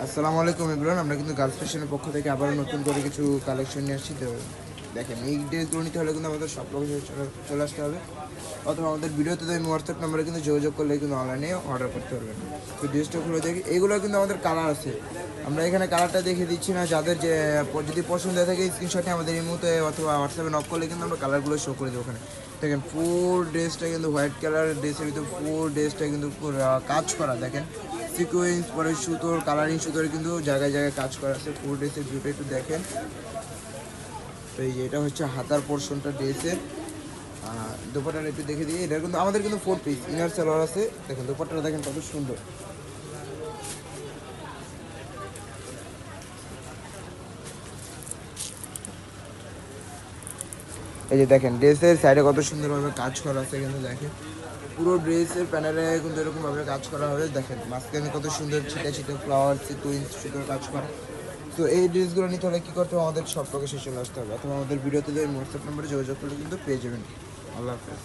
আসসালামু আলাইকুম এভরিওয়ান। আমরা কিন্তু গার্লস ফ্যাশনের পক্ষ থেকে আবার নতুন করে কিছু কালেকশন নিয়ে আসছি। তো দেখেন, এই ড্রেসগুলো নিতে হলে কিন্তু আমাদের সব লোকেশনে চলে আসতে হবে, অথবা আমাদের ভিডিওতে আমি হোয়াটসঅ্যাপ নাম্বারে কিন্তু যোগাযোগ করলে কিন্তু অনলাইনে অর্ডার করতে পারবেন। তো ড্রেসটা খুলে দেখি, এইগুলো কিন্তু আমাদের কালার আছে। আমরা এখানে কালারটা দেখে দিচ্ছি না, যাদের যে যদি পছন্দ হয়ে থাকে স্ক্রিনশটে আমাদের এই মুহূর্তে অথবা হোয়াটসঅ্যাপে নক করলে কিন্তু আমরা কালারগুলো শো করে দেবো। ওখানে দেখেন ফুল ড্রেসটা কিন্তু হোয়াইট কালার, ড্রেসের ভিতরে ফুল ড্রেসটা কিন্তু কাজ করা। দেখেন সিকোয়েন্স পরে সুতোর কালারিং সুতোর কিন্তু জায়গায় জায়গায় কাজ করা আছে। ফুল ড্রেসের ভিউটা একটু দেখেন। তো এই যে এটা হচ্ছে হাতার পোর্শনটা ড্রেসের। দোপাট্টাটা একটু দেখে দিই, এটা কিন্তু আমাদের কিন্তু 4 পিস ইনার সালোয়ার আছে। দেখেন দোপাট্টাটা দেখেন কত সুন্দর। এই যে দেখেন ড্রেসের সাইডে কত সুন্দরভাবে কাজ করা আছে, কিন্তু দেখেন পুরো ড্রেসের প্যানেলে কিন্তু এরকমভাবে কাজ করা হবে। দেখেন মাঝখানে কত সুন্দর ছিটা ছিটা ফ্লাওয়ার সিকোয়েন্স সুন্দর কাজ করা। তো এই ড্রেসগুলো নিতে হলে কী করতে হবে, আমাদের সব প্রকাশে চলে আসতে হবে, অথবা আমাদের ভিডিওতে হোয়াটসঅ্যাপ নাম্বারে যোগাযোগ করলে কিন্তু পেয়ে যাবেন। আল্লাহ হাফেজ।